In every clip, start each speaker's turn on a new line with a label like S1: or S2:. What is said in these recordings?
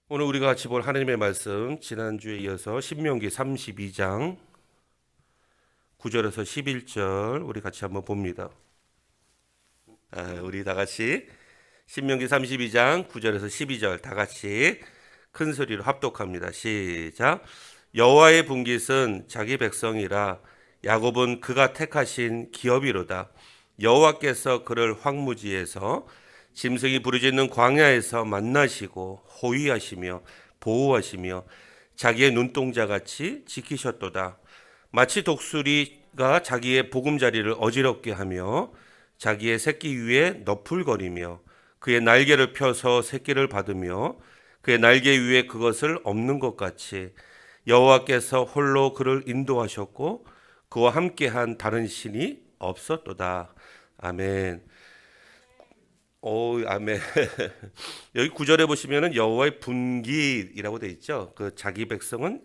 S1: 오늘 우리가 같이 볼 하나님의 말씀, 지난주에 이어서 신명기 32장 9절에서 11절 우리 같이 한번 봅니다. 우리 다 같이 신명기 32장 9절에서 12절 다 같이 큰 소리로 합독합니다. 시작. 여호와의 분깃은 자기 백성이라 야곱은 그가 택하신 기업이로다. 여호와께서 그를 황무지에서 짐승이 부르짖는 광야에서 만나시고 호위하시며 보호하시며 자기의 눈동자같이 지키셨도다. 마치 독수리가 자기의 보금자리를 어지럽게 하며 자기의 새끼 위에 너풀거리며 그의 날개를 펴서 새끼를 받으며 그의 날개 위에 그것을 엎는 것 같이 여호와께서 홀로 그를 인도하셨고 그와 함께한 다른 신이 없었도다. 아멘. 오, 아멘. 여기 9절에 보시면은 여호와의 분깃이라고 되어 있죠. 그 자기 백성은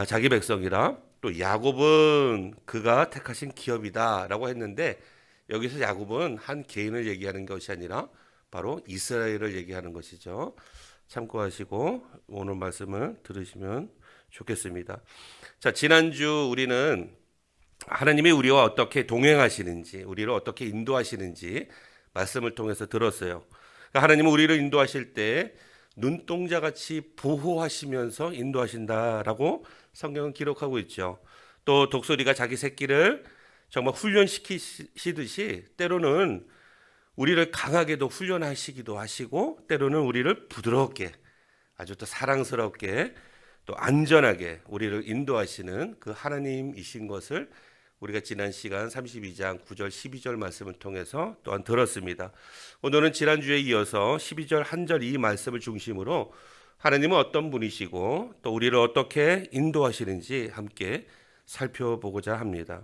S1: 자기 백성이라, 또 야곱은 그가 택하신 기업이다라고 했는데, 여기서 야곱은 한 개인을 얘기하는 것이 아니라 바로 이스라엘을 얘기하는 것이죠. 참고하시고 오늘 말씀을 들으시면 좋겠습니다. 자, 지난주 우리는 하나님이 우리와 어떻게 동행하시는지, 우리를 어떻게 인도하시는지 말씀을 통해서 들었어요. 하나님은 우리를 인도하실 때 눈동자같이 보호하시면서 인도하신다라고 성경은 기록하고 있죠. 또 독수리가 자기 새끼를 정말 훈련시키시듯이 때로는 우리를 강하게도 훈련하시기도 하시고, 때로는 우리를 부드럽게, 아주 또 사랑스럽게, 또 안전하게 우리를 인도하시는 그 하나님이신 것을 우리가 지난 시간 32장 9절 12절 말씀을 통해서 또한 들었습니다. 오늘은 지난주에 이어서 12절 한 절 이 말씀을 중심으로 하나님은 어떤 분이시고 또 우리를 어떻게 인도하시는지 함께 살펴보고자 합니다.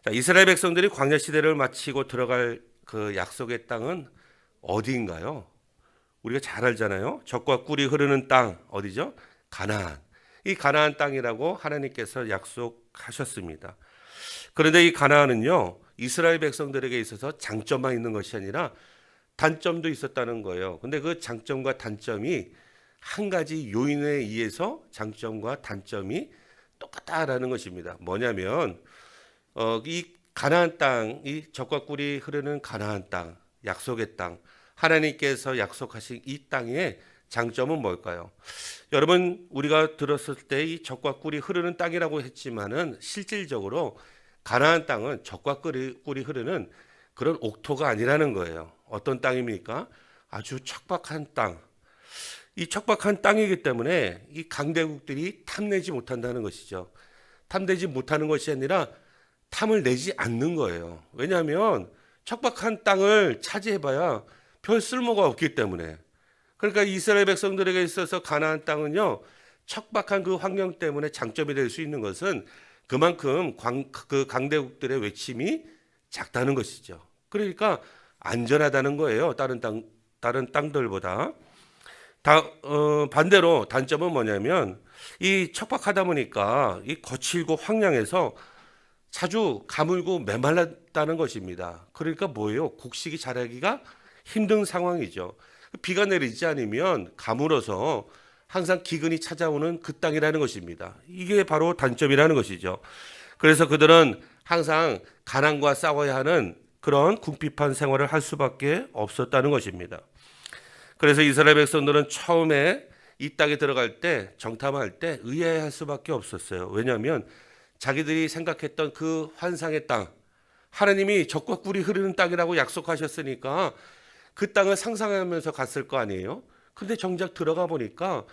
S1: 자, 이스라엘 백성들이 광야 시대를 마치고 들어갈 그 약속의 땅은 어디인가요? 우리가 잘 알잖아요. 젖과 꿀이 흐르는 땅, 어디죠? 가나안. 이 가나안 땅이라고 하나님께서 약속하셨습니다. 그런데 이 가나안은요, 이스라엘 백성들에게 있어서 장점만 있는 것이 아니라 단점도 있었다는 거예요. 근데 그 장점과 단점이 한 가지 요인에 의해서 장점과 단점이 똑같다라는 것입니다. 뭐냐면 이 가나안 땅, 이 젖과 꿀이 흐르는 가나안 땅, 약속의 땅, 하나님께서 약속하신 이 땅의 장점은 뭘까요? 여러분, 우리가 들었을 때 이 젖과 꿀이 흐르는 땅이라고 했지만은 실질적으로 가나안 땅은 젖과 꿀이 흐르는 그런 옥토가 아니라는 거예요. 어떤 땅입니까? 아주 척박한 땅. 이 척박한 땅이기 때문에 이 강대국들이 탐내지 못한다는 것이죠. 탐내지 못하는 것이 아니라 탐을 내지 않는 거예요. 왜냐하면 척박한 땅을 차지해봐야 별 쓸모가 없기 때문에. 그러니까 이스라엘 백성들에게 있어서 가나안 땅은요, 척박한 그 환경 때문에 장점이 될 수 있는 것은 그만큼 그 강대국들의 외침이 작다는 것이죠. 그러니까 안전하다는 거예요. 다른 땅들보다. 반대로 단점은 뭐냐면 이 척박하다 보니까 이 거칠고 황량해서 자주 가물고 메말랐다는 것입니다. 그러니까 뭐예요? 곡식이 자라기가 힘든 상황이죠. 비가 내리지 않으면 가물어서 항상 기근이 찾아오는 그 땅이라는 것입니다. 이게 바로 단점이라는 것이죠. 그래서 그들은 항상 가난과 싸워야 하는 그런 궁핍한 생활을 할 수밖에 없었다는 것입니다. 그래서 이스라엘 백성들은 처음에 이 땅에 들어갈 때, 정탐할 때 의아해할 수밖에 없었어요. 왜냐하면 자기들이 생각했던 그 환상의 땅, 하나님이 젖과 꿀이 흐르는 땅이라고 약속하셨으니까 그 땅을 상상하면서 갔을 거 아니에요. 근데 정작 들어가 보니까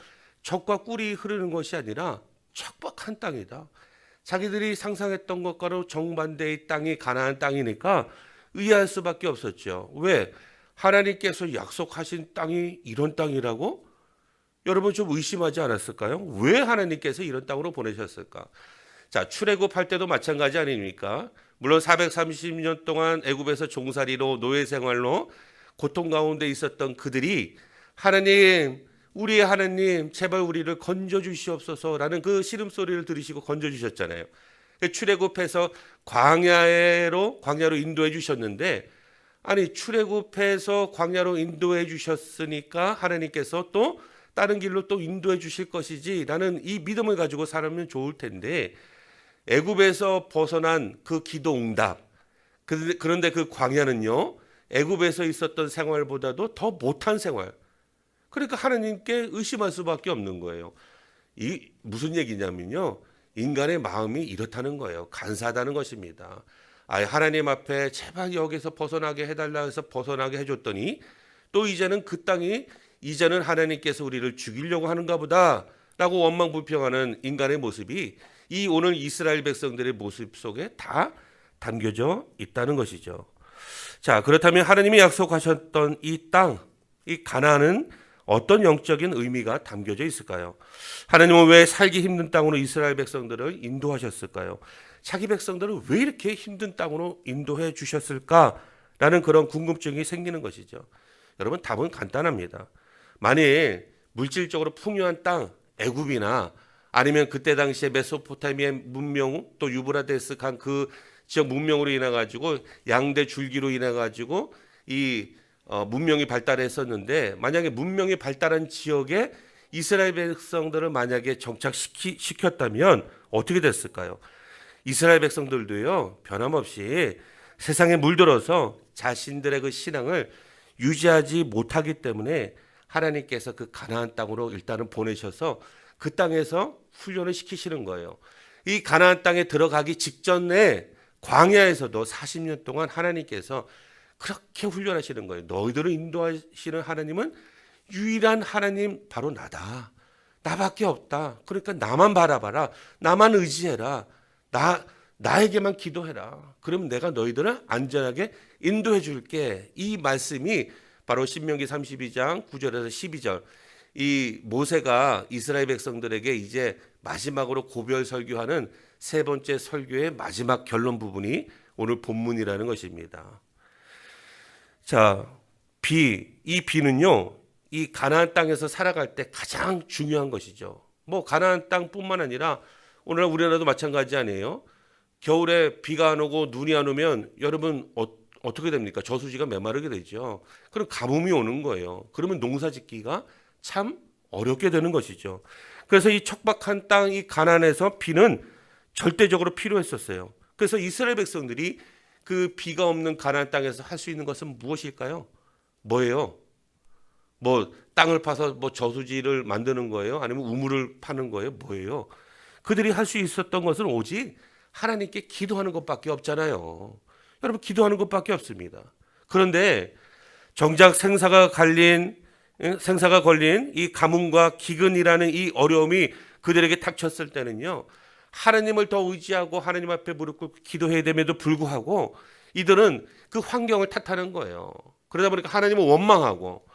S1: 젖과 꿀이 흐르는 것이 아니라 척박한 땅이다. 자기들이 상상했던 것과는 정반대의 땅이 가나안 땅이니까 의아할 수밖에 없었죠. 왜? 하나님께서 약속하신 땅이 이런 땅이라고? 여러분 좀 의심하지 않았을까요? 왜 하나님께서 이런 땅으로 보내셨을까? 자, 출애굽할 때도 마찬가지 아닙니까? 물론 430년 동안 애굽에서 종살이로 노예 생활로 고통 가운데 있었던 그들이 하나님, 우리의 하나님, 제발 우리를 건져 주시옵소서라는 그 시름소리를 들으시고 건져 주셨잖아요. 출애굽해서 광야로 인도해 주셨는데, 아니 출애굽해서 광야로 인도해 주셨으니까 하나님께서 또 다른 길로 또 인도해 주실 것이지라는 이 믿음을 가지고 살면 좋을 텐데, 애굽에서 벗어난 그 기도 응답, 그런데 그 광야는요, 애굽에서 있었던 생활보다도 더 못한 생활. 그러니까 하나님께 의심할 수밖에 없는 거예요. 이 무슨 얘기냐면요, 인간의 마음이 이렇다는 거예요. 간사하다는 것입니다. 하나님 앞에 제발 여기서 벗어나게 해달라 해서 벗어나게 해줬더니 또 이제는 그 땅이 이제는 하나님께서 우리를 죽이려고 하는가 보다라고 원망불평하는 인간의 모습이 이 오늘 이스라엘 백성들의 모습 속에 다 담겨져 있다는 것이죠. 자, 그렇다면 하나님이 약속하셨던 이 땅, 이 가나안은 어떤 영적인 의미가 담겨져 있을까요? 하나님은 왜 살기 힘든 땅으로 이스라엘 백성들을 인도하셨을까요? 자기 백성들을 왜 이렇게 힘든 땅으로 인도해 주셨을까라는 그런 궁금증이 생기는 것이죠. 여러분, 답은 간단합니다. 만일 물질적으로 풍요한 땅, 애굽이나 아니면 그때 당시에 메소포타미아 문명, 또 유브라데스 강 그 지역 문명으로 인해 가지고 양대 줄기로 인해 가지고 이 문명이 발달했었는데, 만약에 문명이 발달한 지역에 이스라엘 백성들을 만약에 정착시켰다면 어떻게 됐을까요? 이스라엘 백성들도요, 변함없이 세상에 물들어서 자신들의 그 신앙을 유지하지 못하기 때문에 하나님께서 그 가나안 땅으로 일단은 보내셔서 그 땅에서 훈련을 시키시는 거예요. 이 가나안 땅에 들어가기 직전에 광야에서도 40년 동안 하나님께서 그렇게 훈련하시는 거예요. 너희들을 인도하시는 하나님은 유일한 하나님 바로 나다. 나밖에 없다. 그러니까 나만 바라봐라. 나만 의지해라. 나에게만 기도해라. 그러면 내가 너희들을 안전하게 인도해 줄게. 이 말씀이 바로 신명기 32장 9절에서 12절. 이 모세가 이스라엘 백성들에게 이제 마지막으로 고별 설교하는 세 번째 설교의 마지막 결론 부분이 오늘 본문이라는 것입니다. 자, 이 비는요, 이 가나안 땅에서 살아갈 때 가장 중요한 것이죠. 뭐 가나안 땅뿐만 아니라 오늘날 우리나라도 마찬가지 아니에요? 겨울에 비가 안 오고 눈이 안 오면 여러분 어떻게 됩니까? 저수지가 메마르게 되죠. 그럼 가뭄이 오는 거예요. 그러면 농사 짓기가 참 어렵게 되는 것이죠. 그래서 이 척박한 땅, 이 가나안에서 비는 절대적으로 필요했었어요. 그래서 이스라엘 백성들이 그 비가 없는 가나안 땅에서 할 수 있는 것은 무엇일까요? 뭐예요? 뭐 땅을 파서 뭐 저수지를 만드는 거예요? 아니면 우물을 파는 거예요? 뭐예요? 그들이 할 수 있었던 것은 오직 하나님께 기도하는 것밖에 없잖아요. 여러분, 기도하는 것밖에 없습니다. 그런데 정작 생사가 걸린 이 가뭄과 기근이라는 이 어려움이 그들에게 닥쳤을 때는요, 하나님을 더 의지하고 하나님 앞에 무릎 꿇고 기도해야 됨에도 불구하고 이들은 그 환경을 탓하는 거예요. 그러다 보니까 하나님을 원망하고,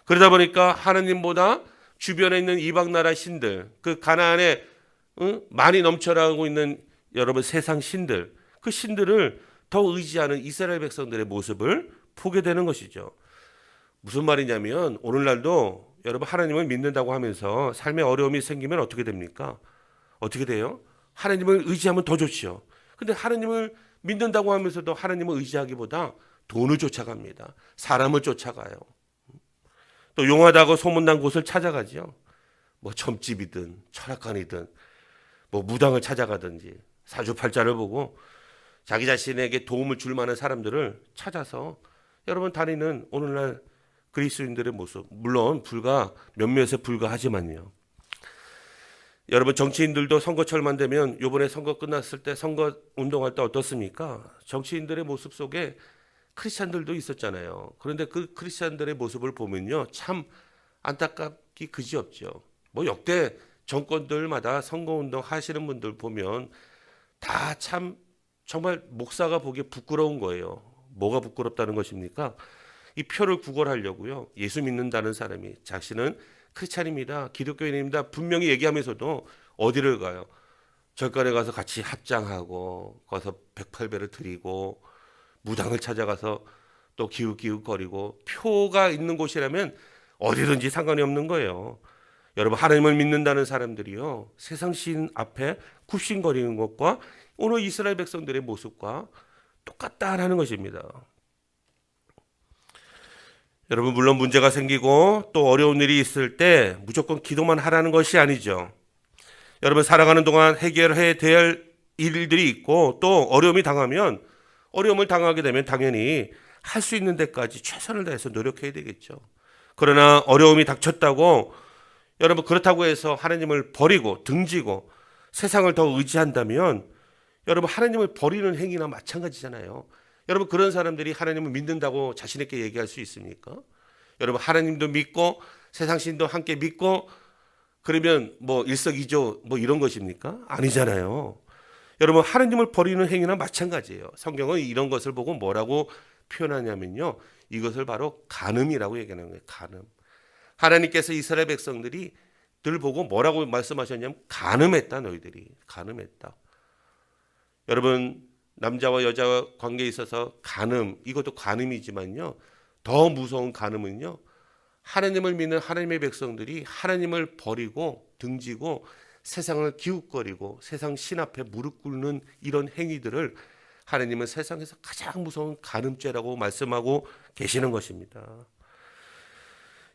S1: 그러다 보니까 하나님보다 주변에 있는 이방 나라 신들, 그 가나안에 많이 넘쳐나고 있는 여러분 세상 신들, 그 신들을 더 의지하는 이스라엘 백성들의 모습을 보게 되는 것이죠. 무슨 말이냐면 오늘날도 여러분 하나님을 믿는다고 하면서 삶에 어려움이 생기면 어떻게 됩니까? 어떻게 돼요? 하나님을 의지하면 더 좋죠. 근데 하나님을 믿는다고 하면서도 하나님을 의지하기보다 돈을 쫓아갑니다. 사람을 쫓아가요. 또 용하다고 소문난 곳을 찾아가죠. 뭐 점집이든 철학관이든 뭐 무당을 찾아가든지 사주팔자를 보고 자기 자신에게 도움을 줄 만한 사람들을 찾아서 여러분 다니는 오늘날 그리스도인들의 모습, 물론 몇몇에 불과하지만요. 여러분, 정치인들도 선거철만 되면 요번에 선거 끝났을 때 선거 운동할 때 어떻습니까? 정치인들의 모습 속에 크리스찬들도 있었잖아요. 그런데 그 크리스찬들의 모습을 보면요, 참 안타깝기 그지없죠. 뭐 역대 정권들마다 선거 운동 하시는 분들 보면 다 참 정말 목사가 보기에 부끄러운 거예요. 뭐가 부끄럽다는 것입니까? 이 표를 구걸하려고요, 예수 믿는다는 사람이 자신은 크리스찬입니다, 기독교인입니다 분명히 얘기하면서도 어디를 가요? 절간에 가서 같이 합장하고 거기서 108배를 드리고 무당을 찾아가서 또 기웃기웃거리고, 표가 있는 곳이라면 어디든지 상관이 없는 거예요. 여러분, 하나님을 믿는다는 사람들이요, 세상 신 앞에 굽신거리는 것과 오늘 이스라엘 백성들의 모습과 똑같다라는 것입니다. 여러분, 물론 문제가 생기고 또 어려운 일이 있을 때 무조건 기도만 하라는 것이 아니죠. 여러분, 살아가는 동안 해결해야 될 일들이 있고 또 어려움을 당하게 되면 당연히 할 수 있는 데까지 최선을 다해서 노력해야 되겠죠. 그러나 어려움이 닥쳤다고 여러분, 그렇다고 해서 하나님을 버리고 등지고 세상을 더 의지한다면 여러분, 하나님을 버리는 행위나 마찬가지잖아요. 여러분, 그런 사람들이 하나님을 믿는다고 자신 있게 얘기할 수 있습니까? 여러분, 하나님도 믿고 세상 신도 함께 믿고 그러면 뭐 일석이조 뭐 이런 것입니까? 아니잖아요. 여러분, 하나님을 버리는 행위나 마찬가지예요. 성경은 이런 것을 보고 뭐라고 표현하냐면요, 이것을 바로 간음이라고 얘기하는 거예요. 간음. 하나님께서 이스라엘 백성들이 들 보고 뭐라고 말씀하셨냐면 간음했다. 너희들이 간음했다. 여러분, 남자와 여자 관계에 있어서 간음, 이것도 간음이지만요, 더 무서운 간음은요, 하나님을 믿는 하나님의 백성들이 하나님을 버리고 등지고 세상을 기웃거리고 세상 신 앞에 무릎 꿇는 이런 행위들을 하나님은 세상에서 가장 무서운 간음죄라고 말씀하고 계시는 것입니다.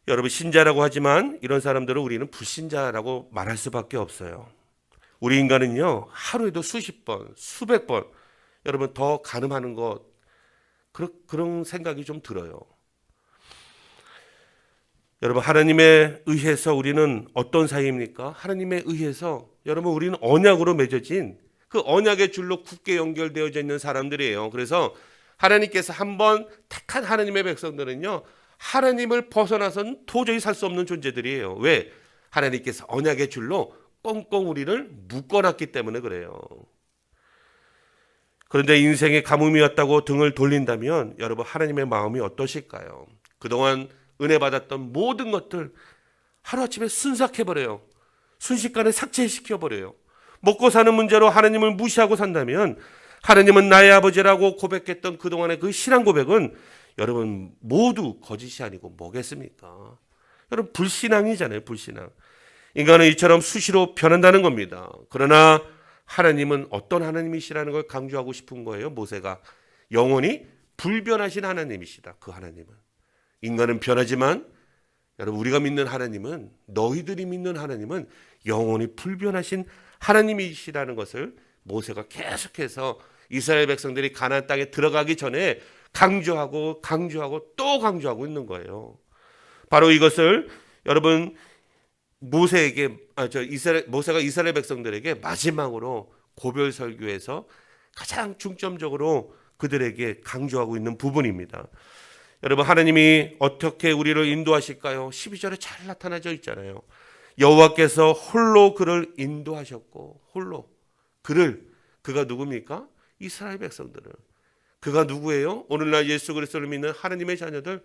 S1: 여러분, 신자라고 하지만 이런 사람들은 우리는 불신자라고 말할 수밖에 없어요. 우리 인간은요, 하루에도 수십 번, 수백 번 여러분 더 간음하는 것, 그런 생각이 좀 들어요. 여러분, 하나님에 의해서 우리는 어떤 사이입니까? 하나님에 의해서 여러분, 우리는 언약으로 맺어진 그 언약의 줄로 굳게 연결되어져 있는 사람들이에요. 그래서 하나님께서 한번 택한 하나님의 백성들은요, 하나님을 벗어나서는 도저히 살 수 없는 존재들이에요. 왜? 하나님께서 언약의 줄로 꽁꽁 우리를 묶어놨기 때문에 그래요. 그런데 인생의 가뭄이 왔다고 등을 돌린다면 여러분, 하나님의 마음이 어떠실까요? 그동안 은혜 받았던 모든 것들 하루아침에 순삭해버려요. 순식간에 삭제시켜버려요. 먹고 사는 문제로 하나님을 무시하고 산다면 하나님은 나의 아버지라고 고백했던 그동안의 그 신앙 고백은 여러분 모두 거짓이 아니고 뭐겠습니까? 여러분, 불신앙이잖아요. 불신앙. 인간은 이처럼 수시로 변한다는 겁니다. 그러나 하나님은 어떤 하나님이시라는 걸 강조하고 싶은 거예요. 모세가 영원히 불변하신 하나님이시다. 그 하나님은. 인간은 변하지만 여러분, 우리가 믿는 하나님은, 너희들이 믿는 하나님은 영원히 불변하신 하나님이시라는 것을 모세가 계속해서 이스라엘 백성들이 가나안 땅에 들어가기 전에 강조하고 또 강조하고 있는 거예요. 바로 이것을 여러분, 모세가 이스라엘 백성들에게 마지막으로 고별 설교에서 가장 중점적으로 그들에게 강조하고 있는 부분입니다. 여러분, 하나님이 어떻게 우리를 인도하실까요? 12절에 잘 나타나져 있잖아요. 여호와께서 홀로 그를 인도하셨고, 홀로 그가 누굽니까? 이스라엘 백성들을. 그가 누구예요? 오늘날 예수 그리스도를 믿는 하나님의 자녀들,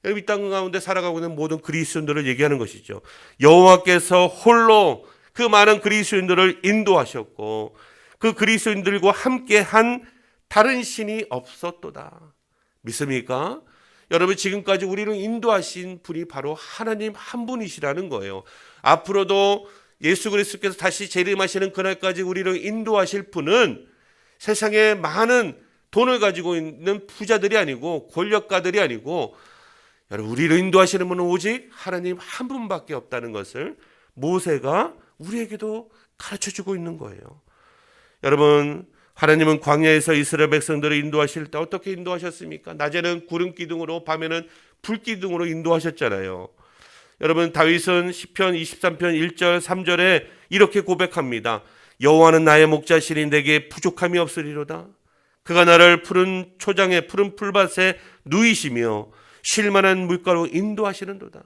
S1: 이 땅 가운데 살아가고 있는 모든 그리스도인들을 얘기하는 것이죠. 여호와께서 홀로 그 많은 그리스도인들을 인도하셨고 그 그리스도인들과 함께한 다른 신이 없었도다. 믿습니까? 여러분, 지금까지 우리를 인도하신 분이 바로 하나님 한 분이시라는 거예요. 앞으로도 예수 그리스도께서 다시 재림하시는 그날까지 우리를 인도하실 분은 세상에 많은 돈을 가지고 있는 부자들이 아니고 권력가들이 아니고 여러분, 우리를 인도하시는 분은 오직 하나님 한 분밖에 없다는 것을 모세가 우리에게도 가르쳐주고 있는 거예요. 여러분, 하나님은 광야에서 이스라엘 백성들을 인도하실 때 어떻게 인도하셨습니까? 낮에는 구름 기둥으로, 밤에는 불 기둥으로 인도하셨잖아요. 여러분, 다윗은 시편 23편 1절 3절에 이렇게 고백합니다. 여호와는 나의 목자시니 내게 부족함이 없으리로다. 그가 나를 푸른 초장에 푸른 풀밭에 누이시며 쉴만한 물가로 인도하시는도다.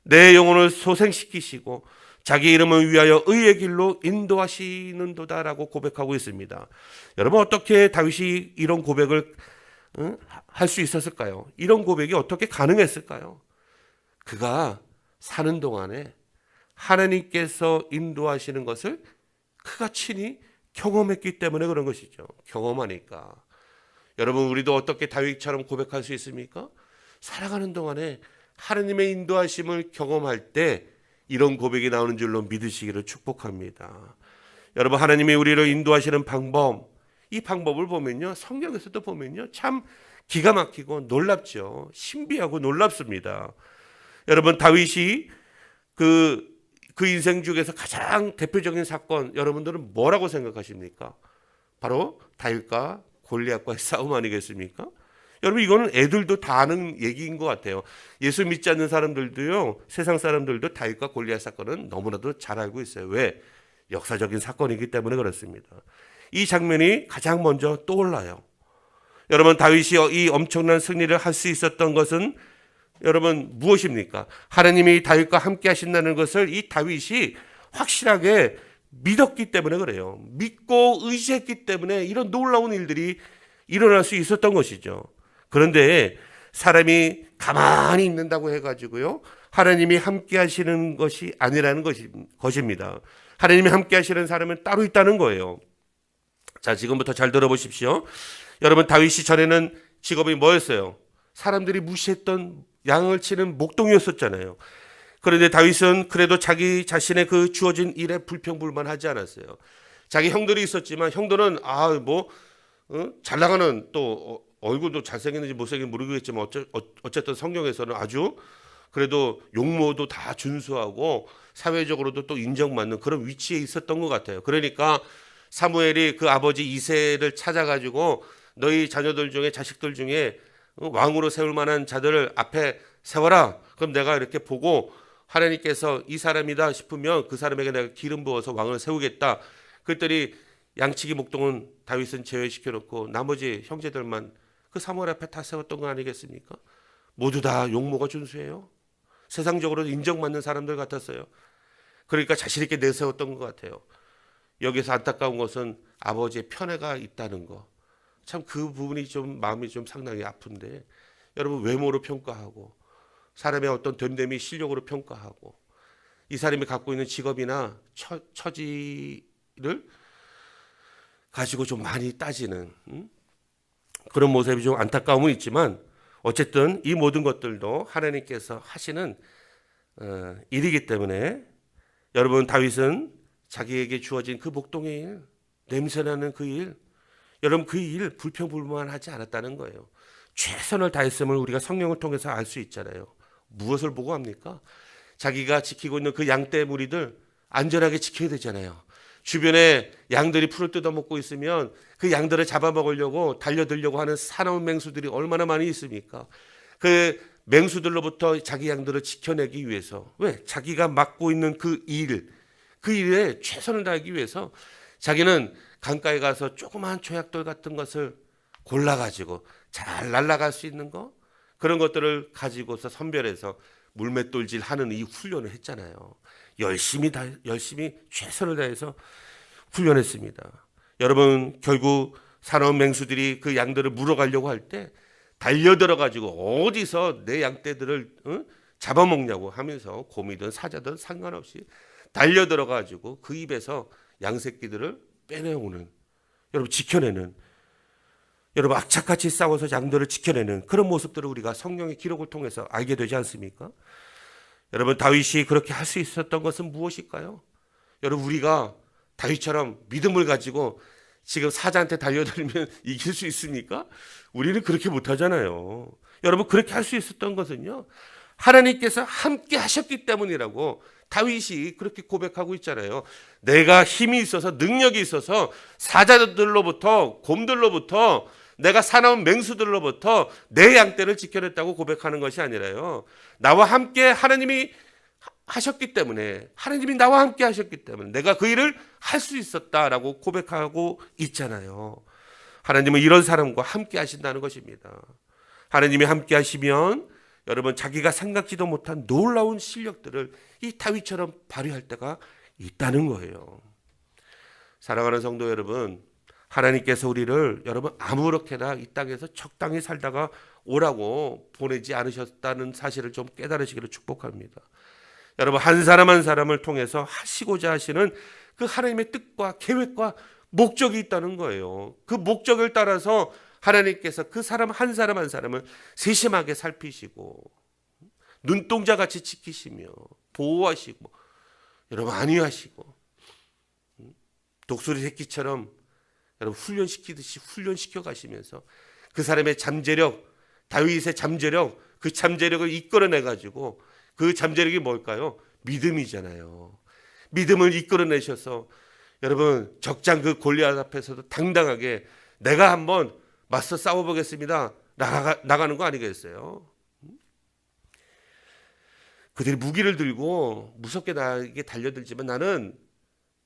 S1: 내 영혼을 소생시키시고 자기 이름을 위하여 의의 길로 인도하시는도다라고 고백하고 있습니다. 여러분, 어떻게 다윗이 이런 고백을 할 수 있었을까요? 이런 고백이 어떻게 가능했을까요? 그가 사는 동안에 하나님께서 인도하시는 것을 그가 친히 경험했기 때문에 그런 것이죠. 경험하니까. 여러분, 우리도 어떻게 다윗처럼 고백할 수 있습니까? 살아가는 동안에 하나님의 인도하심을 경험할 때 이런 고백이 나오는 줄로 믿으시기를 축복합니다. 여러분, 하나님이 우리를 인도하시는 방법, 이 방법을 보면요, 성경에서도 보면요, 참 기가 막히고 놀랍죠. 신비하고 놀랍습니다. 여러분, 다윗이 그 인생 중에서 가장 대표적인 사건, 여러분들은 뭐라고 생각하십니까? 바로 다윗과 골리앗과의 싸움 아니겠습니까? 여러분, 이거는 애들도 다 아는 얘기인 것 같아요. 예수 믿지 않는 사람들도요, 세상 사람들도 다윗과 골리앗 사건은 너무나도 잘 알고 있어요. 왜? 역사적인 사건이기 때문에 그렇습니다. 이 장면이 가장 먼저 떠올라요. 여러분, 다윗이 이 엄청난 승리를 할 수 있었던 것은 여러분 무엇입니까? 하나님이 다윗과 함께 하신다는 것을 이 다윗이 확실하게 믿었기 때문에 그래요. 믿고 의지했기 때문에 이런 놀라운 일들이 일어날 수 있었던 것이죠. 그런데 사람이 가만히 있는다고 해가지고요, 하나님이 함께 하시는 것이 아니라는 것입니다. 하나님이 함께 하시는 사람은 따로 있다는 거예요. 자, 지금부터 잘 들어보십시오. 여러분, 다윗이 전에는 직업이 뭐였어요? 사람들이 무시했던 양을 치는 목동이었었잖아요. 그런데 다윗은 그래도 자기 자신의 그 주어진 일에 불평불만하지 않았어요. 자기 형들이 있었지만 형들은 잘 나가는, 또 얼굴도 잘생겼는지 못생겼는지 모르겠지만 어쨌든 성경에서는 아주 그래도 용모도 다 준수하고 사회적으로도 또 인정받는 그런 위치에 있었던 것 같아요. 그러니까 사무엘이 그 아버지 이새를 찾아가지고 너희 자녀들 중에, 자식들 중에 왕으로 세울 만한 자들을 앞에 세워라. 그럼 내가 이렇게 보고 하나님께서 이 사람이다 싶으면 그 사람에게 내가 기름 부어서 왕을 세우겠다. 그랬더니 양치기 목동은 다윗은 제외시켜 놓고 나머지 형제들만 그 사무엘 앞에 다 세웠던 거 아니겠습니까? 모두 다 용모가 준수해요. 세상적으로 인정받는 사람들 같았어요. 그러니까 자신 있게 내세웠던 것 같아요. 여기서 안타까운 것은 아버지의 편애가 있다는 거. 참 그 부분이 좀 마음이 좀 상당히 아픈데, 여러분, 외모로 평가하고 사람의 어떤 됨됨이 실력으로 평가하고 이 사람이 갖고 있는 직업이나 처지를 가지고 좀 많이 따지는 그런 모습이 좀 안타까움은 있지만, 어쨌든 이 모든 것들도 하나님께서 하시는 일이기 때문에 여러분, 다윗은 자기에게 주어진 그 목동의 일, 냄새나는 그 일, 여러분 그 일 불평불만하지 않았다는 거예요. 최선을 다했음을 우리가 성령을 통해서 알 수 있잖아요. 무엇을 보고 합니까? 자기가 지키고 있는 그 양떼 무리들 안전하게 지켜야 되잖아요. 주변에 양들이 풀을 뜯어먹고 있으면 그 양들을 잡아먹으려고 달려들려고 하는 사나운 맹수들이 얼마나 많이 있습니까? 그 맹수들로부터 자기 양들을 지켜내기 위해서, 왜? 자기가 맡고 있는 그 일에 최선을 다하기 위해서 자기는 강가에 가서 조그마한 조약돌 같은 것을 골라가지고 잘 날아갈 수 있는 거, 그런 것들을 가지고서 선별해서 물맷돌질 하는 이 훈련을 했잖아요. 열심히 최선을 다해서 훈련했습니다. 여러분, 결국 사나운 맹수들이 그 양들을 물어가려고 할 때 달려들어 가지고 어디서 내 양떼들을 잡아먹냐고 하면서 곰이든 사자든 상관없이 달려들어 가지고 그 입에서 양새끼들을 빼내오는, 여러분 지켜내는, 여러분 악착같이 싸워서 양들을 지켜내는 그런 모습들을 우리가 성경의 기록을 통해서 알게 되지 않습니까? 여러분, 다윗이 그렇게 할 수 있었던 것은 무엇일까요? 여러분, 우리가 다윗처럼 믿음을 가지고 지금 사자한테 달려들면 이길 수 있습니까? 우리는 그렇게 못하잖아요. 여러분, 그렇게 할 수 있었던 것은요, 하나님께서 함께 하셨기 때문이라고 다윗이 그렇게 고백하고 있잖아요. 내가 힘이 있어서, 능력이 있어서 사자들로부터, 곰들로부터, 내가 사나운 맹수들로부터 내 양떼를 지켜냈다고 고백하는 것이 아니라요, 나와 함께 하나님이 하셨기 때문에, 하나님이 나와 함께 하셨기 때문에 내가 그 일을 할 수 있었다라고 고백하고 있잖아요. 하나님은 이런 사람과 함께 하신다는 것입니다. 하나님이 함께 하시면 여러분, 자기가 생각지도 못한 놀라운 실력들을 이 다윗처럼 발휘할 때가 있다는 거예요. 사랑하는 성도 여러분, 하나님께서 우리를 여러분 아무렇게나 이 땅에서 적당히 살다가 오라고 보내지 않으셨다는 사실을 좀 깨달으시기를 축복합니다. 여러분, 한 사람 한 사람을 통해서 하시고자 하시는 그 하나님의 뜻과 계획과 목적이 있다는 거예요. 그 목적을 따라서 하나님께서 그 사람 한 사람을 세심하게 살피시고 눈동자같이 지키시며 보호하시고 여러분 안위하시고 독수리 새끼처럼 여러분 훈련시키듯이 훈련시켜 가시면서 그 사람의 잠재력, 다윗의 잠재력, 그 잠재력을 이끌어내 가지고 그 잠재력이 뭘까요? 믿음이잖아요. 믿음을 이끌어내셔서 여러분 적장 그 골리앗 앞에서도 당당하게 내가 한번 맞서 싸워보겠습니다. 나가는 거 아니겠어요? 그들이 무기를 들고 무섭게 나에게 달려들지만 나는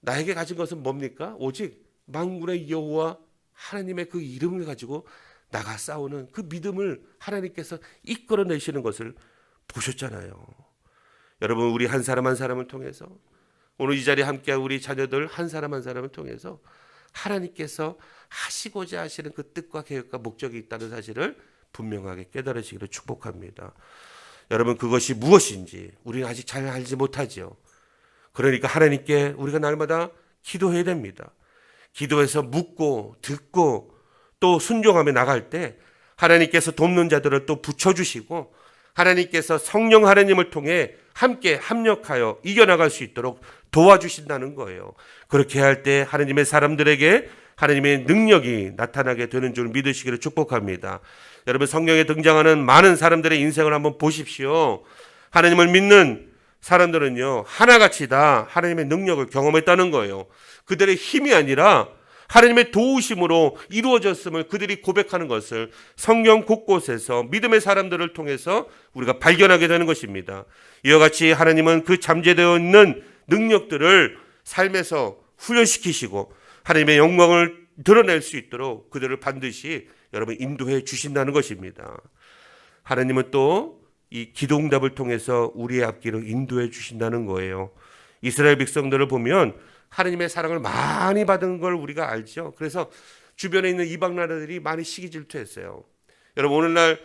S1: 나에게 가진 것은 뭡니까? 오직 만군의 여호와 하나님의 그 이름을 가지고 나가 싸우는 그 믿음을 하나님께서 이끌어내시는 것을 보셨잖아요. 여러분 우리 한 사람 한 사람을 통해서 오늘 이 자리에 함께한 우리 자녀들 한 사람 한 사람을 통해서 하나님께서 하시고자 하시는 그 뜻과 계획과 목적이 있다는 사실을 분명하게 깨달으시기를 축복합니다. 여러분 그것이 무엇인지 우리는 아직 잘 알지 못하죠. 그러니까 하나님께 우리가 날마다 기도해야 됩니다. 기도해서 묻고 듣고 또 순종하며 나갈 때 하나님께서 돕는 자들을 또 붙여주시고 하나님께서 성령 하나님을 통해 함께 합력하여 이겨나갈 수 있도록 도와주신다는 거예요. 그렇게 할 때 하나님의 사람들에게 하나님의 능력이 나타나게 되는 줄 믿으시기를 축복합니다. 여러분 성경에 등장하는 많은 사람들의 인생을 한번 보십시오. 하나님을 믿는 사람들은요 하나같이 다 하나님의 능력을 경험했다는 거예요. 그들의 힘이 아니라 하나님의 도우심으로 이루어졌음을 그들이 고백하는 것을 성경 곳곳에서 믿음의 사람들을 통해서 우리가 발견하게 되는 것입니다. 이와 같이 하나님은 그 잠재되어 있는 능력들을 삶에서 훈련시키시고 하나님의 영광을 드러낼 수 있도록 그들을 반드시 여러분 인도해 주신다는 것입니다. 하나님은 또 이 기도응답을 통해서 우리의 앞길을 인도해 주신다는 거예요. 이스라엘 백성들을 보면 하나님의 사랑을 많이 받은 걸 우리가 알죠. 그래서 주변에 있는 이방 나라들이 많이 시기 질투했어요. 여러분 오늘날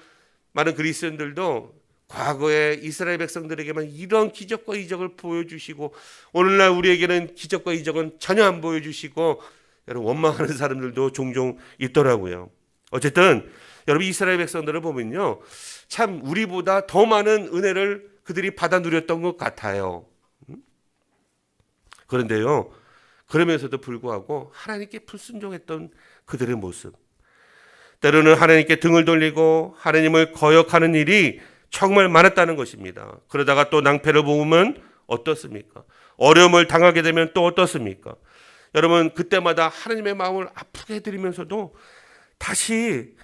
S1: 많은 그리스도인들도 과거에 이스라엘 백성들에게만 이런 기적과 이적을 보여주시고 오늘날 우리에게는 기적과 이적은 전혀 안 보여주시고 여러분 원망하는 사람들도 종종 있더라고요. 어쨌든 여러분 이스라엘 백성들을 보면요 참 우리보다 더 많은 은혜를 그들이 받아 누렸던 것 같아요. 그런데요 그러면서도 불구하고 하나님께 불순종했던 그들의 모습, 때로는 하나님께 등을 돌리고 하나님을 거역하는 일이 정말 많았다는 것입니다. 그러다가 또 낭패를 보면 어떻습니까? 어려움을 당하게 되면 또 어떻습니까? 여러분 그때마다 하나님의 마음을 아프게 해드리면서도 다시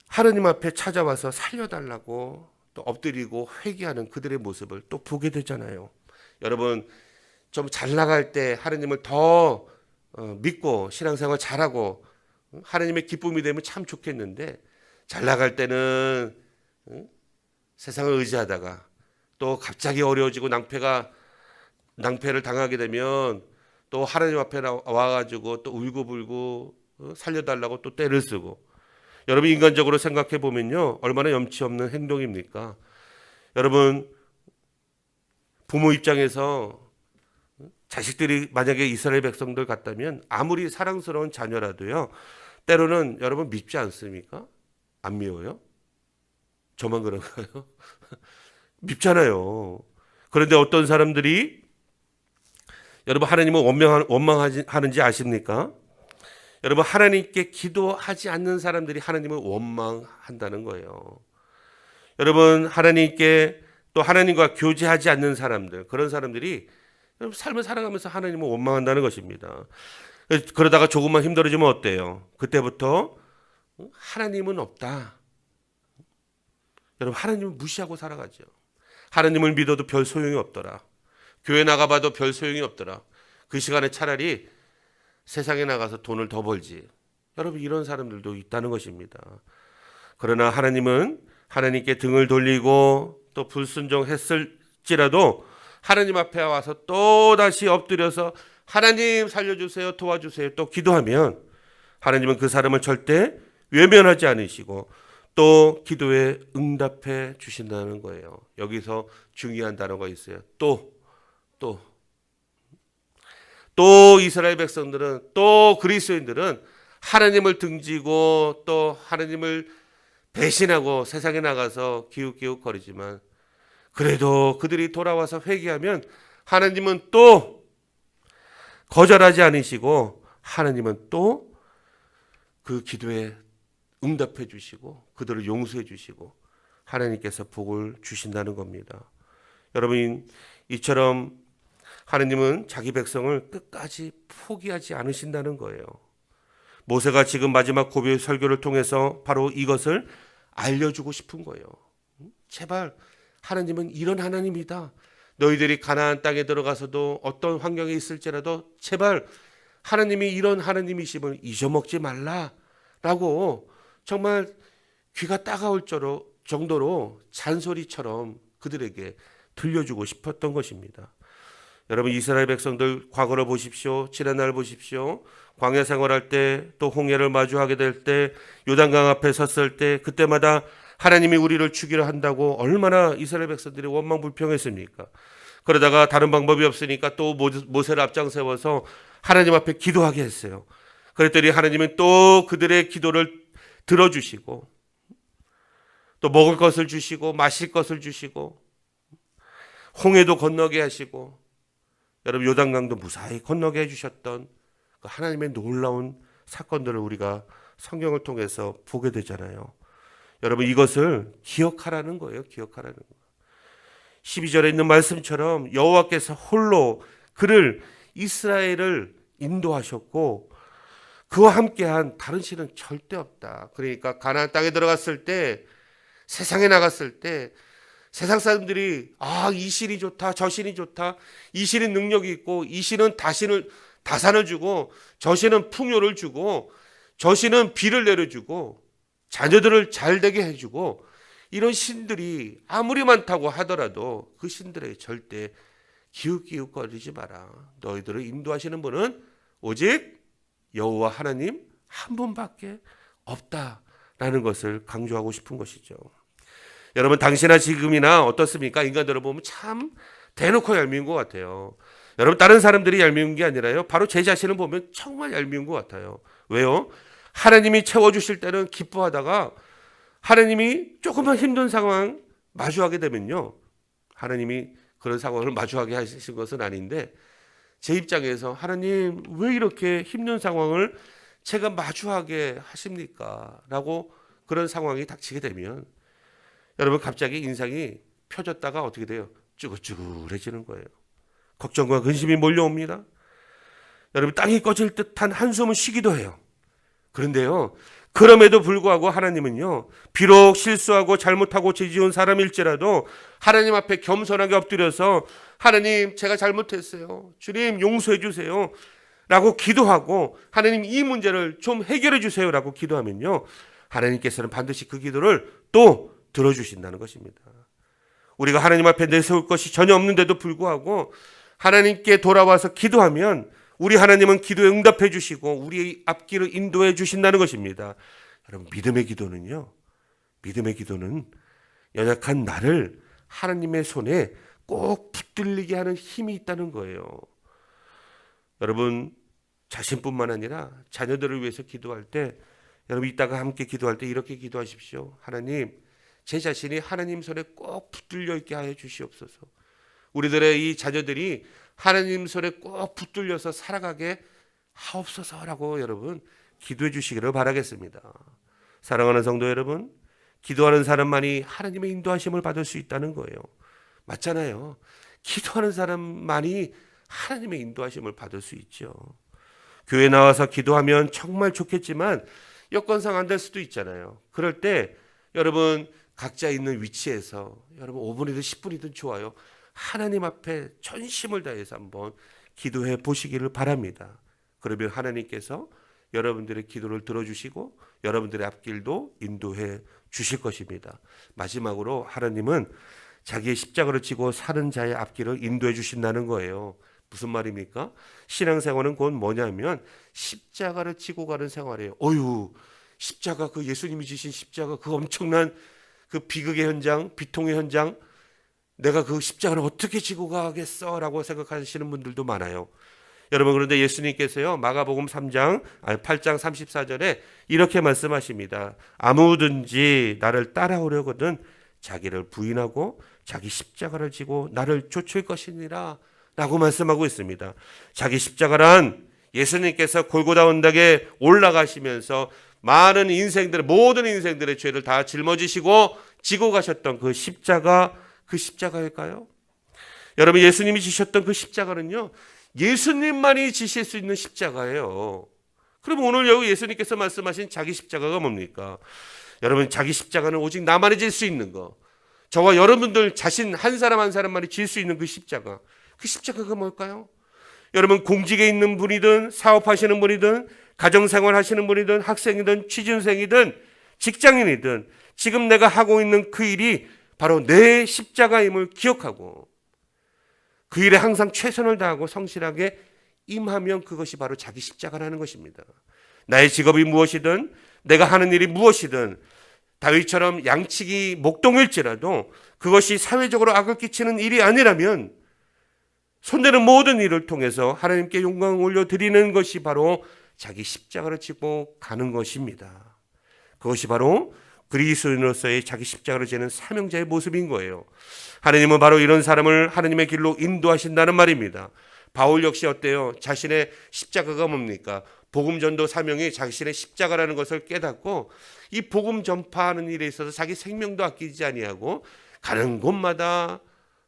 S1: 하나님 앞에 찾아와서 살려달라고 또 엎드리고 회개하는 그들의 모습을 또 보게 되잖아요. 여러분 좀 잘 나갈 때 하나님을 더 믿고 신앙생활 잘하고 하나님의 기쁨이 되면 참 좋겠는데 잘 나갈 때는 세상을 의지하다가 또 갑자기 어려워지고 낭패를 당하게 되면 또 하나님 앞에 와가지고 또 울고불고 살려달라고 또 떼를 쓰고 여러분 인간적으로 생각해 보면요 얼마나 염치 없는 행동입니까? 여러분 부모 입장에서 자식들이 만약에 이스라엘 백성들 같다면 아무리 사랑스러운 자녀라도요 때로는 여러분 밉지 않습니까? 안 미워요? 저만 그런가요? 밉잖아요. 그런데 어떤 사람들이 여러분 하나님을 원망하는지 아십니까? 여러분 하나님께 기도하지 않는 사람들이 하나님을 원망한다는 거예요. 여러분 하나님께 또 하나님과 교제하지 않는 사람들, 그런 사람들이 여러분 삶을 살아가면서 하나님을 원망한다는 것입니다. 그러다가 조금만 힘들어지면 어때요? 그때부터 하나님은 없다. 여러분 하나님을 무시하고 살아가죠. 하나님을 믿어도 별 소용이 없더라. 교회 나가봐도 별 소용이 없더라. 그 시간에 차라리 세상에 나가서 돈을 더 벌지. 여러분 이런 사람들도 있다는 것입니다. 그러나 하나님은 하나님께 등을 돌리고 또 불순종했을지라도 하나님 앞에 와서 또 다시 엎드려서 하나님 살려주세요, 도와주세요 또 기도하면 하나님은 그 사람을 절대 외면하지 않으시고 또 기도에 응답해 주신다는 거예요. 여기서 중요한 단어가 있어요. 또 이스라엘 백성들은 또 그리스도인들은 하나님을 등지고 또 하나님을 배신하고 세상에 나가서 기웃기웃거리지만 그래도 그들이 돌아와서 회개하면 하나님은 또 거절하지 않으시고 하나님은 또 그 기도에 응답해 주시고 그들을 용서해 주시고 하나님께서 복을 주신다는 겁니다. 여러분, 이처럼 하나님은 자기 백성을 끝까지 포기하지 않으신다는 거예요. 모세가 지금 마지막 고별 설교를 통해서 바로 이것을 알려주고 싶은 거예요. 제발 하나님은 이런 하나님이다. 너희들이 가나안 땅에 들어가서도 어떤 환경에 있을지라도 제발 하나님이 이런 하나님이심을 잊어먹지 말라라고 정말 귀가 따가울 정도로 잔소리처럼 그들에게 들려주고 싶었던 것입니다. 여러분, 이스라엘 백성들 과거를 보십시오. 지난날 보십시오. 광야 생활할 때, 또 홍해를 마주하게 될 때, 요단강 앞에 섰을 때, 그때마다 하나님이 우리를 죽이려 한다고 얼마나 이스라엘 백성들이 원망불평했습니까? 그러다가 다른 방법이 없으니까 또 모세를 앞장 세워서 하나님 앞에 기도하게 했어요. 그랬더니 하나님은 또 그들의 기도를 들어주시고 또 먹을 것을 주시고 마실 것을 주시고 홍해도 건너게 하시고 여러분 요단강도 무사히 건너게 해주셨던 그 하나님의 놀라운 사건들을 우리가 성경을 통해서 보게 되잖아요. 여러분, 이것을 기억하라는 거예요. 기억하라는 거예요. 12절에 있는 말씀처럼 여호와께서 홀로 그를 이스라엘을 인도하셨고 그와 함께한 다른 신은 절대 없다. 그러니까 가나안 땅에 들어갔을 때, 세상에 나갔을 때 세상 사람들이 이 신이 좋다, 저 신이 좋다, 이 신은 능력이 있고 이 신은 다산을 주고 저 신은 풍요를 주고 저 신은 비를 내려주고 자녀들을 잘 되게 해주고 이런 신들이 아무리 많다고 하더라도 그 신들에게 절대 기웃기웃거리지 마라. 너희들을 인도하시는 분은 오직 여호와 하나님 한 분밖에 없다라는 것을 강조하고 싶은 것이죠. 여러분, 당시나 지금이나 어떻습니까? 인간들을 보면 참 대놓고 얄미운 것 같아요. 여러분, 다른 사람들이 얄미운 게 아니라요, 바로 제 자신을 보면 정말 얄미운 것 같아요. 왜요? 하나님이 채워주실 때는 기뻐하다가 하나님이 조금만 힘든 상황 마주하게 되면요, 하나님이 그런 상황을 마주하게 하신 것은 아닌데 제 입장에서 하나님 왜 이렇게 힘든 상황을 제가 마주하게 하십니까? 라고 그런 상황이 닥치게 되면 여러분, 갑자기 인상이 펴졌다가 어떻게 돼요? 쭈글쭈글해지는 거예요. 걱정과 근심이 몰려옵니다. 여러분, 땅이 꺼질 듯한 한숨을 쉬기도 해요. 그런데요, 그럼에도 불구하고 하나님은요, 비록 실수하고 잘못하고 죄지은 사람일지라도 하나님 앞에 겸손하게 엎드려서 하나님 제가 잘못했어요, 주님 용서해 주세요 라고 기도하고 하나님 이 문제를 좀 해결해 주세요 라고 기도하면요, 하나님께서는 반드시 그 기도를 또 들어주신다는 것입니다. 우리가 하나님 앞에 내세울 것이 전혀 없는데도 불구하고 하나님께 돌아와서 기도하면 우리 하나님은 기도에 응답해 주시고 우리의 앞길을 인도해 주신다는 것입니다. 여러분, 믿음의 기도는 연약한 나를 하나님의 손에 꼭 붙들리게 하는 힘이 있다는 거예요. 여러분, 자신뿐만 아니라 자녀들을 위해서 기도할 때, 여러분 이따가 함께 기도할 때 이렇게 기도하십시오. 하나님, 제 자신이 하나님 손에 꼭 붙들려 있게 하여 주시옵소서. 우리들의 이 자녀들이 하나님 손에 꼭 붙들려서 살아가게 하옵소서라고 여러분 기도해 주시기를 바라겠습니다. 사랑하는 성도 여러분, 기도하는 사람만이 하나님의 인도하심을 받을 수 있다는 거예요. 맞잖아요. 기도하는 사람만이 하나님의 인도하심을 받을 수 있죠. 교회 나와서 기도하면 정말 좋겠지만 여건상 안 될 수도 있잖아요. 그럴 때 여러분 각자 있는 위치에서 여러분 5분이든 10분이든 좋아요. 하나님 앞에 전심을 다해서 한번 기도해 보시기를 바랍니다. 그러면 하나님께서 여러분들의 기도를 들어주시고 여러분들의 앞길도 인도해 주실 것입니다. 마지막으로 하나님은 자기의 십자가를 지고 사는 자의 앞길을 인도해 주신다는 거예요. 무슨 말입니까? 신앙생활은 곧 뭐냐면 십자가를 지고 가는 생활이에요. 십자가, 그 예수님이 지신 십자가, 그 엄청난 그 비극의 현장, 비통의 현장, 내가 그 십자가를 어떻게 지고 가겠어? 라고 생각하시는 분들도 많아요. 여러분, 그런데 예수님께서요, 마가복음 8장 34절에 이렇게 말씀하십니다. 아무든지 나를 따라오려거든 자기를 부인하고 자기 십자가를 지고 나를 쫓을 것이니라 라고 말씀하고 있습니다. 자기 십자가란 예수님께서 골고다 언덕에 올라가시면서 많은 인생들의 모든 인생들의 죄를 다 짊어지시고 지고 가셨던 그 십자가, 그 십자가일까요? 여러분, 예수님이 지셨던 그 십자가는요, 예수님만이 지실 수 있는 십자가예요. 그럼 오늘 여기 예수님께서 말씀하신 자기 십자가가 뭡니까? 여러분, 자기 십자가는 오직 나만이 질 수 있는 거, 저와 여러분들 자신 한 사람 한 사람만이 질 수 있는 그 십자가, 그 십자가가 뭘까요? 여러분, 공직에 있는 분이든 사업하시는 분이든 가정생활 하시는 분이든 학생이든 취준생이든 직장인이든 지금 내가 하고 있는 그 일이 바로 내 십자가임을 기억하고 그 일에 항상 최선을 다하고 성실하게 임하면 그것이 바로 자기 십자가라는 것입니다. 나의 직업이 무엇이든 내가 하는 일이 무엇이든 다윗처럼 양치기 목동일지라도 그것이 사회적으로 악을 끼치는 일이 아니라면 손대는 모든 일을 통해서 하나님께 영광을 올려드리는 것이 바로 자기 십자가를 지고 가는 것입니다. 그것이 바로 그리스도인으로서의 자기 십자가를 지는 사명자의 모습인 거예요. 하나님은 바로 이런 사람을 하나님의 길로 인도하신다는 말입니다. 바울 역시 어때요? 자신의 십자가가 뭡니까? 복음 전도 사명이 자신의 십자가라는 것을 깨닫고 이 복음 전파하는 일에 있어서 자기 생명도 아끼지 아니하고 가는 곳마다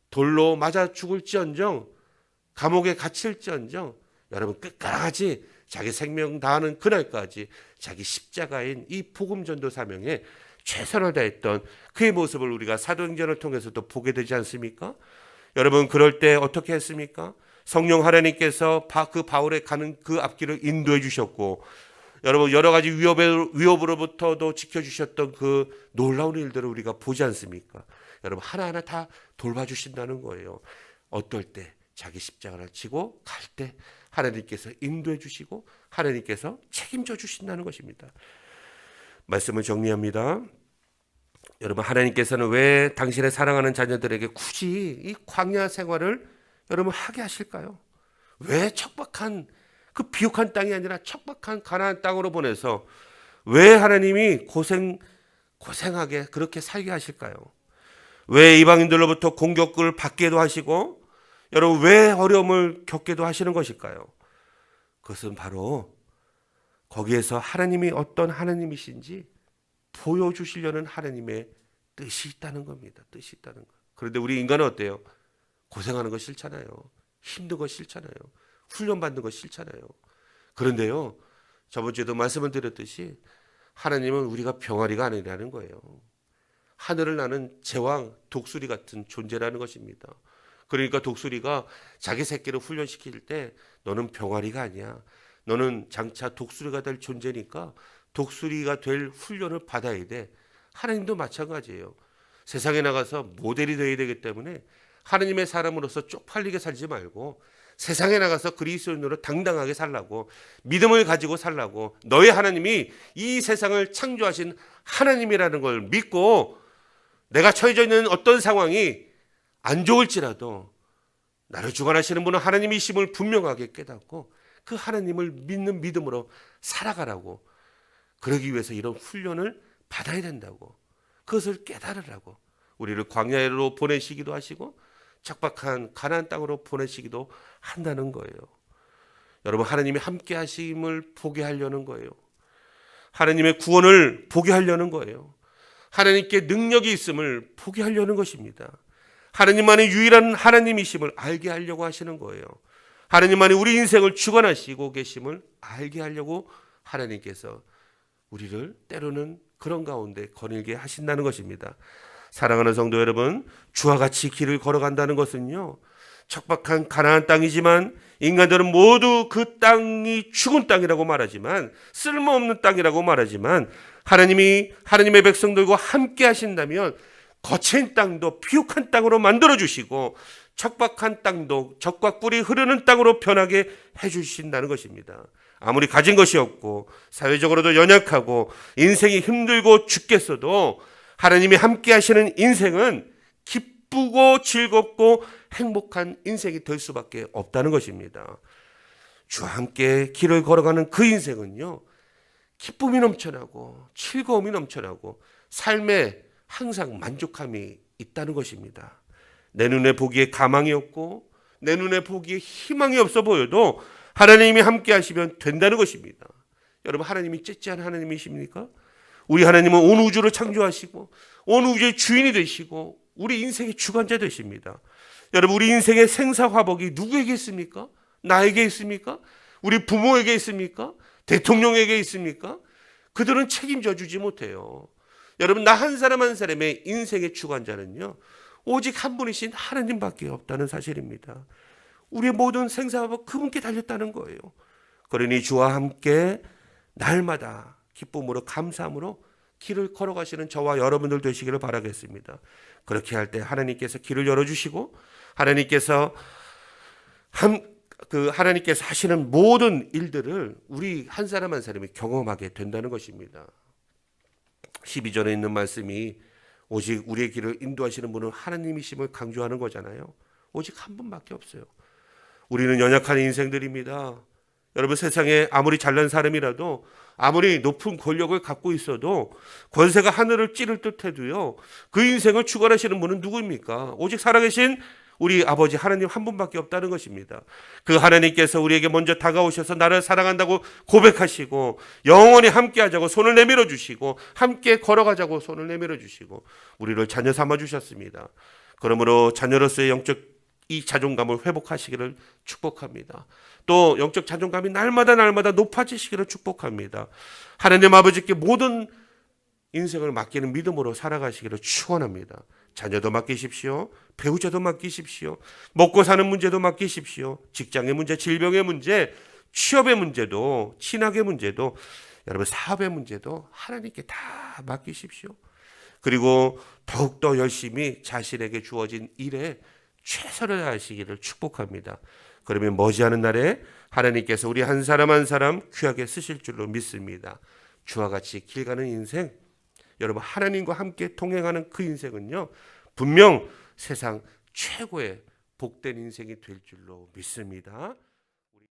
S1: 돌로 맞아 죽을지언정 감옥에 갇힐지언정 여러분 끝까지 자기 생명 다하는 그날까지 자기 십자가인 이 복음 전도 사명에 최선을 다했던 그의 모습을 우리가 사도행전을 통해서도 보게 되지 않습니까? 여러분, 그럴 때 어떻게 했습니까? 성령 하나님께서 그 바울의 가는 그 앞길을 인도해 주셨고, 여러분 여러 가지 위협으로부터도 지켜주셨던 그 놀라운 일들을 우리가 보지 않습니까? 여러분, 하나하나 다 돌봐주신다는 거예요. 어떨 때 자기 십자가를 지고 갈 때 하나님께서 인도해 주시고 하나님께서 책임져 주신다는 것입니다. 말씀을 정리합니다. 여러분, 하나님께서는 왜 당신의 사랑하는 자녀들에게 굳이 이 광야 생활을 여러분 하게 하실까요? 왜 척박한 그 비옥한 땅이 아니라 척박한 가나안 땅으로 보내서 왜 하나님이 고생하게 그렇게 살게 하실까요? 왜 이방인들로부터 공격을 받게도 하시고 여러분 왜 어려움을 겪게도 하시는 것일까요? 그것은 바로 거기에서 하나님이 어떤 하나님이신지 보여주시려는 하나님의 뜻이 있다는 겁니다. 뜻이 있다는 것. 그런데 우리 인간은 어때요? 고생하는 거 싫잖아요. 힘든 거 싫잖아요. 훈련받는 거 싫잖아요. 그런데요, 저번 주에도 말씀을 드렸듯이 하나님은 우리가 병아리가 아니라는 거예요. 하늘을 나는 제왕, 독수리 같은 존재라는 것입니다. 그러니까 독수리가 자기 새끼를 훈련시킬 때 너는 병아리가 아니야. 너는 장차 독수리가 될 존재니까 독수리가 될 훈련을 받아야 돼. 하나님도 마찬가지예요. 세상에 나가서 모델이 되어야 되기 때문에 하나님의 사람으로서 쪽팔리게 살지 말고 세상에 나가서 그리스도인으로 당당하게 살라고, 믿음을 가지고 살라고, 너의 하나님이 이 세상을 창조하신 하나님이라는 걸 믿고 내가 처해져 있는 어떤 상황이 안 좋을지라도 나를 주관하시는 분은 하나님이심을 분명하게 깨닫고 그 하나님을 믿는 믿음으로 살아가라고, 그러기 위해서 이런 훈련을 받아야 된다고, 그것을 깨달으라고 우리를 광야로 보내시기도 하시고 척박한 가나안 땅으로 보내시기도 한다는 거예요. 여러분, 하나님이 함께 하심을 보게 하려는 거예요. 하나님의 구원을 보게 하려는 거예요. 하나님께 능력이 있음을 보게 하려는 것입니다. 하나님만의 유일한 하나님이심을 알게 하려고 하시는 거예요. 하나님만이 우리 인생을 주관하시고 계심을 알게 하려고 하나님께서 우리를 때로는 그런 가운데 거닐게 하신다는 것입니다. 사랑하는 성도 여러분, 주와 같이 길을 걸어간다는 것은요, 척박한 가나안 땅이지만 인간들은 모두 그 땅이 죽은 땅이라고 말하지만, 쓸모없는 땅이라고 말하지만, 하나님이 하나님의 백성들과 함께 하신다면 거친 땅도 비옥한 땅으로 만들어주시고 척박한 땅도 적과 꿀이 흐르는 땅으로 변하게 해주신다는 것입니다. 아무리 가진 것이 없고 사회적으로도 연약하고 인생이 힘들고 죽겠어도 하나님이 함께 하시는 인생은 기쁘고 즐겁고 행복한 인생이 될 수밖에 없다는 것입니다. 주와 함께 길을 걸어가는 그 인생은요, 기쁨이 넘쳐나고 즐거움이 넘쳐나고 삶에 항상 만족함이 있다는 것입니다. 내 눈에 보기에 가망이 없고 내 눈에 보기에 희망이 없어 보여도 하나님이 함께 하시면 된다는 것입니다. 여러분, 하나님이 째째한 하나님이십니까? 우리 하나님은 온 우주를 창조하시고 온 우주의 주인이 되시고 우리 인생의 주관자 되십니다. 여러분, 우리 인생의 생사화복이 누구에게 있습니까? 나에게 있습니까? 우리 부모에게 있습니까? 대통령에게 있습니까? 그들은 책임져 주지 못해요. 여러분, 나 한 사람 한 사람의 인생의 주관자는요, 오직 한 분이신 하나님밖에 없다는 사실입니다. 우리의 모든 생사화복 그분께 달렸다는 거예요. 그러니 주와 함께 날마다 기쁨으로 감사함으로 길을 걸어가시는 저와 여러분들 되시기를 바라겠습니다. 그렇게 할 때 하나님께서 길을 열어주시고 하나님께서 하시는 모든 일들을 우리 한 사람 한 사람이 경험하게 된다는 것입니다. 12절에 있는 말씀이 오직 우리의 길을 인도하시는 분은 하나님이심을 강조하는 거잖아요. 오직 한 분밖에 없어요. 우리는 연약한 인생들입니다. 여러분, 세상에 아무리 잘난 사람이라도 아무리 높은 권력을 갖고 있어도 권세가 하늘을 찌를 듯 해도요, 그 인생을 주관하시는 분은 누구입니까? 오직 살아계신 우리 아버지 하나님 한 분밖에 없다는 것입니다. 그 하나님께서 우리에게 먼저 다가오셔서 나를 사랑한다고 고백하시고 영원히 함께 하자고 손을 내밀어 주시고 함께 걸어가자고 손을 내밀어 주시고 우리를 자녀 삼아 주셨습니다. 그러므로 자녀로서의 영적 이 자존감을 회복하시기를 축복합니다. 또 영적 자존감이 날마다 높아지시기를 축복합니다. 하나님 아버지께 모든 인생을 맡기는 믿음으로 살아가시기를 축원합니다. 자녀도 맡기십시오. 배우자도 맡기십시오. 먹고 사는 문제도 맡기십시오. 직장의 문제, 질병의 문제, 취업의 문제도, 친학의 문제도, 여러분 사업의 문제도 하나님께 다 맡기십시오. 그리고 더욱더 열심히 자신에게 주어진 일에 최선을 다하시기를 축복합니다. 그러면 머지않은 날에 하나님께서 우리 한 사람 한 사람 귀하게 쓰실 줄로 믿습니다. 주와 같이 길 가는 인생, 여러분 하나님과 함께 동행하는 그 인생은요, 분명 세상 최고의 복된 인생이 될 줄로 믿습니다.